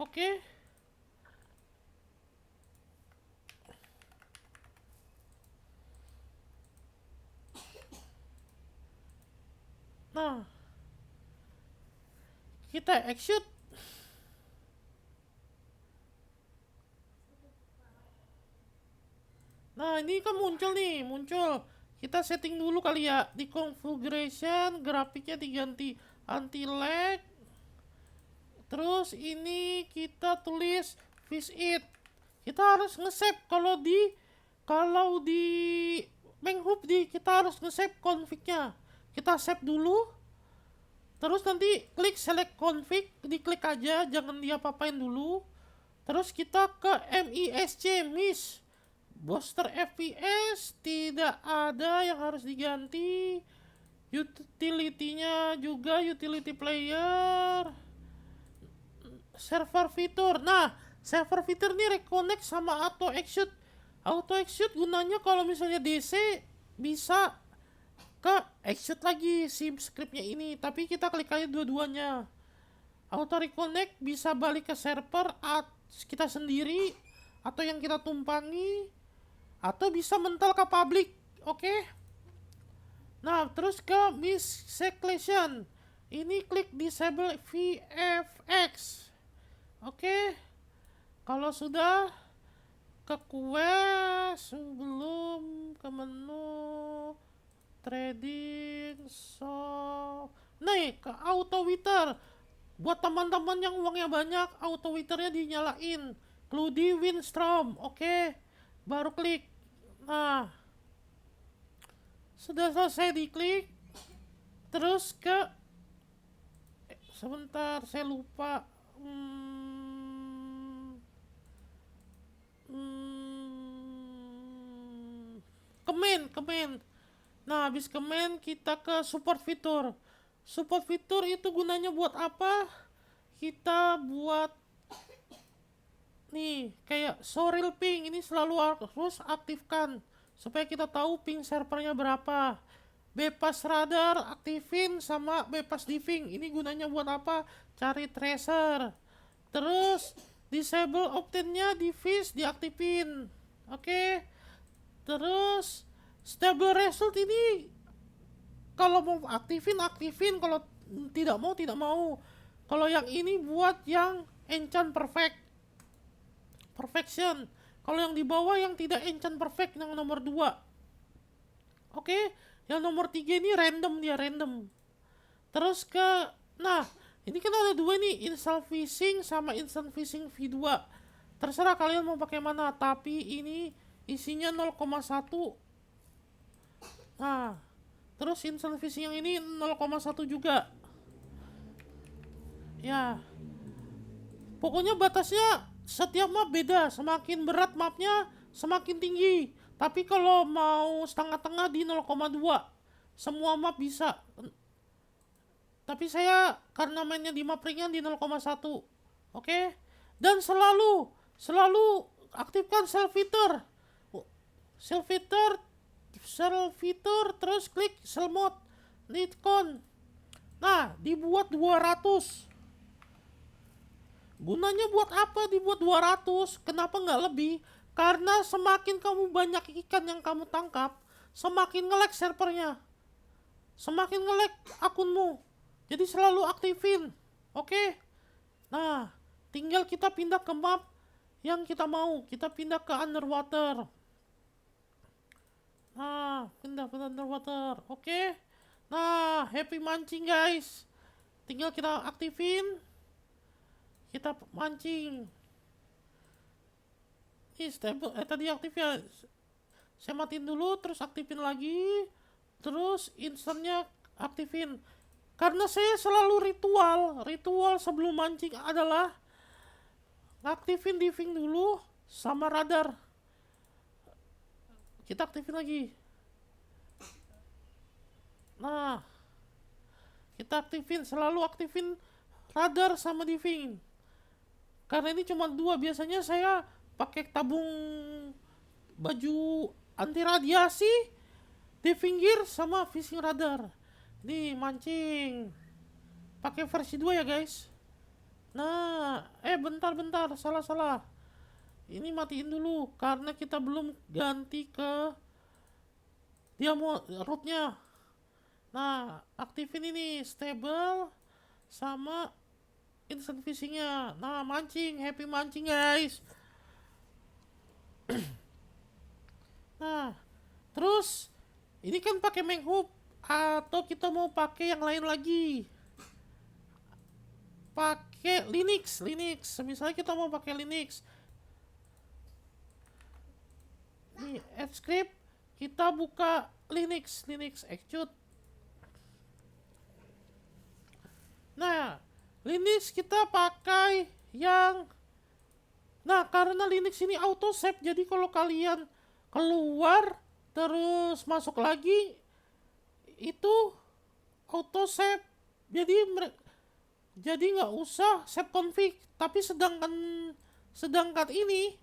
Oke. Nah, kita execute. Nah, ini kan muncul nih, muncul. Kita setting dulu kali ya di configuration, grafiknya diganti anti lag. Terus ini kita tulis fish it. Kita harus nge-save kalau di Menghub kita harus nge-save config-nya. Kita save dulu. Terus nanti klik select config, diklik aja, jangan diapa-apain dulu. Terus kita ke MISC booster FPS tidak ada yang harus diganti. Utility-nya juga utility player. Server fitur. Nah, server fitur ini reconnect sama auto execute. Auto execute gunanya kalau misalnya DC bisa ke execute lagi si scriptnya ini, tapi kita klik aja dua-duanya. Auto reconnect bisa balik ke server kita sendiri atau yang kita tumpangi, atau bisa mental ke public. Oke. Nah, terus ke miscalculation. Ini klik disable VFX. Oke. Kalau sudah ke quest, sebelum ke menu trading, nih ke auto wither. Buat teman-teman yang uangnya banyak, auto withernya dinyalain. Cludy Windstrom. Oke. Baru klik. Nah, sudah selesai diklik. Terus ke sebentar, saya lupa. Command. Nah, habis command kita ke support fitur. Support fitur itu gunanya buat apa? Kita buat nih kayak show real ping, ini selalu harus aktifkan supaya kita tahu ping servernya berapa. Bebas radar aktifin sama bebas diving, ini gunanya buat apa? Cari tracer. Terus disable opt-in-nya di fish diaktifin. Oke. Terus stable result ini kalau mau aktifin, kalau tidak mau. Kalau yang ini buat yang enchant perfection. Kalau yang di bawah yang tidak enchant perfect, yang nomor 2. Oke, yang nomor 3 ini random. Terus nah, ini kan ada 2 nih, install fishing sama instant fishing V2. Terserah kalian mau pakai mana, tapi ini isinya 0,1. Nah, terus instant fishing yang ini 0,1 juga. Ya, pokoknya batasnya setiap map beda, semakin berat mapnya semakin tinggi. Tapi kalau mau setengah-tengah di 0,2, semua map bisa. Tapi saya karena mainnya di map ringan di 0,1. Oke. Dan selalu aktifkan self filter. Terus klik sell mode Nitcon. Nah, dibuat 200. Gunanya buat apa dibuat 200? Kenapa nggak lebih? Karena semakin kamu banyak ikan yang kamu tangkap, semakin nge-lag servernya. Semakin nge-lag akunmu. Jadi selalu aktifin. Oke? Nah, tinggal kita pindah ke map yang kita mau. Kita pindah ke underwater. Nah, pindah ke underwater. Oke? Nah, happy mancing guys. Tinggal kita aktifin. Kita mancing. Ini stable, tadi aktif ya. Saya matiin dulu, terus aktifin lagi. Terus instantnya aktifin. Karena saya selalu ritual sebelum mancing adalah aktifin diving dulu sama radar. Kita aktifin lagi. Nah, kita selalu aktifin radar sama diving. Karena ini cuma 2, biasanya saya pakai tabung baju anti radiasi, diving gear sama fishing radar. Nih mancing pakai versi 2 ya guys. Nah, bentar, salah. Ini matiin dulu karena kita belum ganti ke dia mau rootnya. Nah, aktifin ini stable sama instant fishingnya. Nah, mancing, happy mancing guys. Nah, terus ini kan pakai Menghoop atau kita mau pakai yang lain lagi? Pakai Linux. Misalnya kita mau pakai Linux. Nih, script kita buka Linux Execute. Nah, Linux kita pakai yang karena Linux ini auto save, jadi kalau kalian keluar terus masuk lagi itu auto save. Jadi nggak usah save config. Tapi sedangkan ini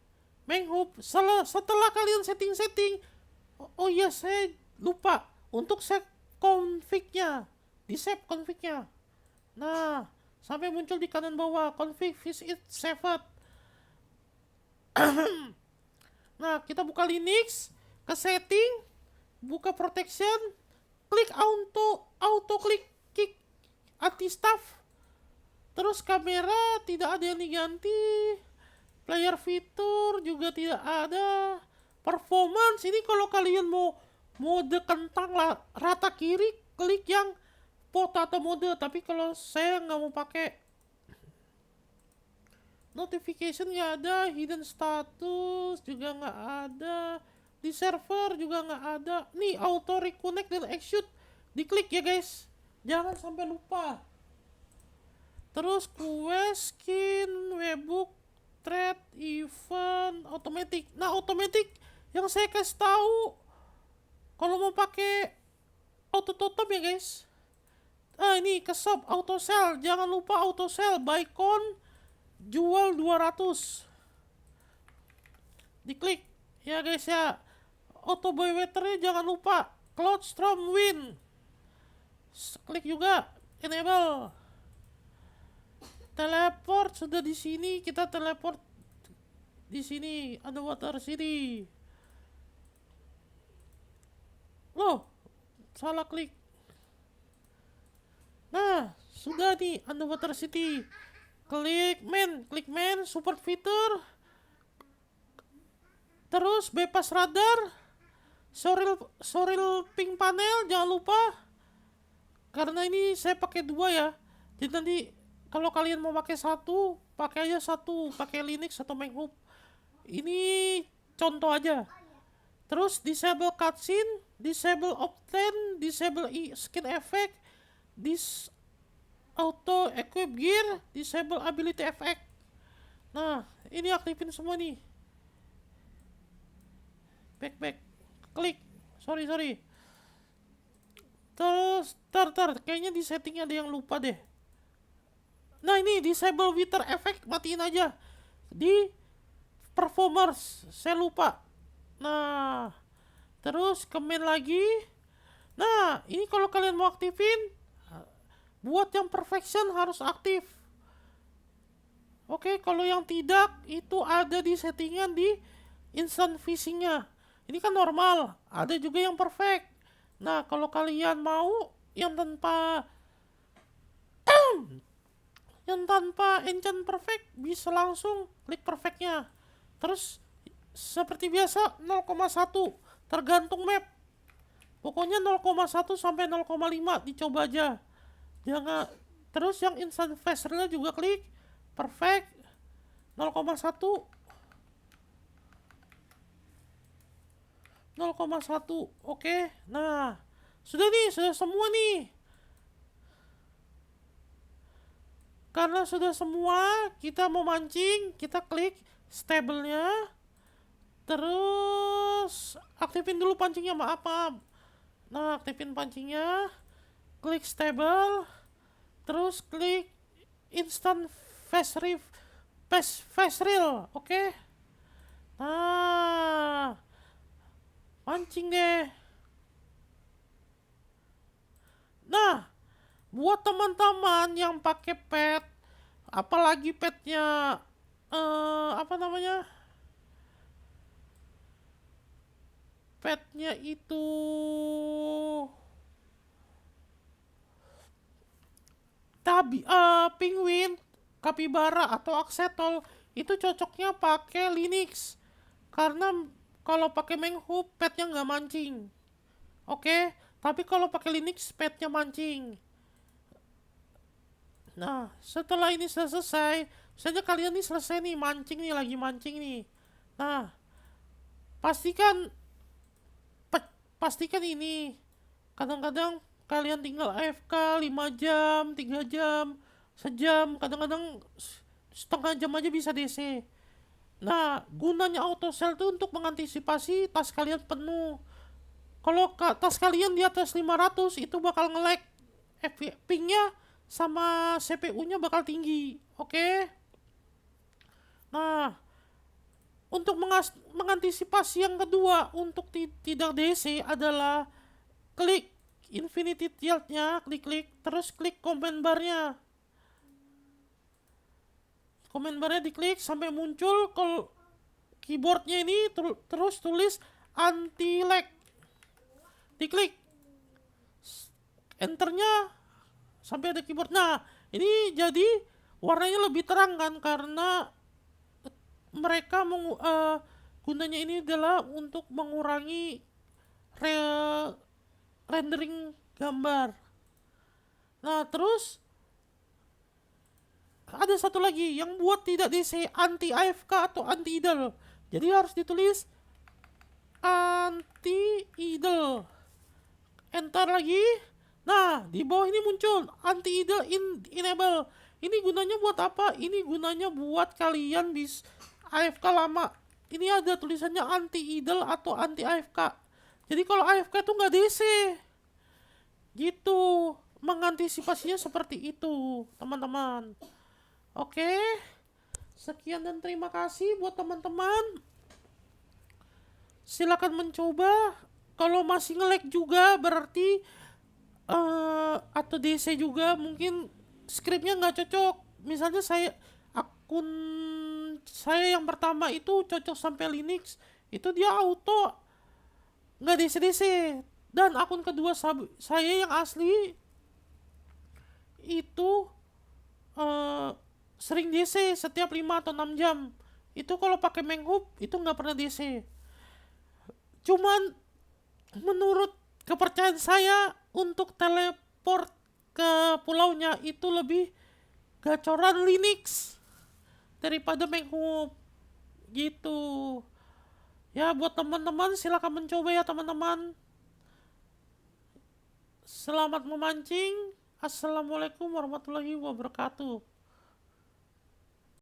Menghoop setelah kalian setting, oh iya saya lupa untuk save config-nya, di save config-nya. Nah, sampai muncul di kanan bawah config is it saved. Nah, kita buka Linux, ke setting, buka protection, klik auto klik anti staff. Terus kamera tidak ada yang diganti, player fitur juga tidak ada. Performance ini kalau kalian mau mode kentang lah, rata kiri klik yang foto atau mode, tapi kalau saya nggak mau pakai. Notification nggak ada, hidden status juga nggak ada, di server juga nggak ada. Nih auto reconnect dan execute diklik ya guys, jangan sampai lupa. Terus quest, skin, webbook, thread, event, automatic. Nah automatic yang saya kasih tahu kalau mau pakai auto totem ya guys. Ini ke shop auto sell, jangan lupa auto sell buy con jual 200 diklik ya guys ya. Auto buy weathernya jangan lupa cloud storm wind, klik juga enable. Teleport sudah di sini, kita teleport di sini underwater city. Loh, salah klik. Nah, sudah nih underwater city. Klik main, support fitur. Terus bypass radar. Soril ping panel jangan lupa. Karena ini saya pakai 2 ya. Jadi nanti kalau kalian mau pakai satu, pakai aja satu, pakai Linux atau Menghoop. Ini contoh aja. Terus disable cutscene, disable obtain, disable skin effect, auto equip gear, disable ability effect. Nah, ini aktifin semua nih. Back. Klik. Sorry. Terus, kayaknya di setting ada yang lupa deh. Nah, ini disable wither effect, matiin aja. Di performers, saya lupa. Nah, terus ke main lagi. Nah, ini kalau kalian mau aktifin, buat yang perfection harus aktif. Oke, kalau yang tidak itu ada di settingan di instant fishingnya. Ini kan normal, ada juga yang perfect. Nah, kalau kalian mau yang tanpa enchant perfect, bisa langsung klik perfectnya. Terus seperti biasa 0,1 tergantung map. Pokoknya 0,1 sampai 0,5 dicoba aja. Jangan. Terus yang instant fast-nya juga klik perfect 0,1. Oke. Nah, sudah semua nih. Karena sudah semua, kita mau mancing, kita klik stable-nya. Terus aktifin dulu pancingnya, maaf. Nah, aktifin pancingnya, klik stable, terus klik instant fast reel, oke? Nah, pancing deh. Nah, buat teman-teman yang pakai pet apalagi petnya apa namanya, petnya itu penguin, kapibara atau aksetol, itu cocoknya pakai Linux karena kalau pakai Menghub petnya nggak mancing. Oke, tapi kalau pakai Linux petnya mancing. Nah, setelah ini selesai, misalnya kalian nih selesai nih mancing nih, lagi mancing nih. Nah, pastikan pastikan ini. Kadang-kadang kalian tinggal AFK 5 jam, 3 jam, sejam, kadang-kadang setengah jam aja bisa DC. Nah, gunanya auto sell itu untuk mengantisipasi tas kalian penuh. Kalau tas kalian di atas 500 itu bakal nge-lag. Pingnya sama CPU-nya bakal tinggi. Oke? Nah, untuk mengantisipasi yang kedua untuk tidak DC adalah klik infinity tilt-nya, klik terus klik command bar-nya. Command bar-nya diklik sampai muncul keyboardnya ini terus tulis anti lag. Diklik enternya sampai ada keyboard. Nah, ini jadi warnanya lebih terang kan karena mereka gunanya ini adalah untuk mengurangi rendering gambar. Nah, terus ada satu lagi yang buat tidak DC, anti AFK atau anti idle. Jadi harus ditulis anti idle. Enter lagi. Nah, di bawah ini muncul anti idle enable. Ini gunanya buat apa? Ini gunanya buat kalian bisa AFK lama. Ini ada tulisannya anti idle atau anti AFK. Jadi kalau AFK itu nggak DC. Gitu. Mengantisipasinya seperti itu, teman-teman. Oke. Sekian dan terima kasih buat teman-teman. Silakan mencoba. Kalau masih nge-lag juga berarti atau DC juga mungkin scriptnya nggak cocok. Misalnya akun saya yang pertama itu cocok sampai Linux, itu dia auto nggak DC-DC. Dan akun kedua saya yang asli itu sering DC setiap 5 atau 6 jam. Itu kalau pakai Menghub itu nggak pernah DC. Cuman menurut kepercayaan saya untuk teleport ke pulaunya itu lebih gacoran Linux daripada Menghub gitu. Ya buat teman-teman silakan mencoba ya teman-teman. Selamat memancing. Assalamualaikum warahmatullahi wabarakatuh.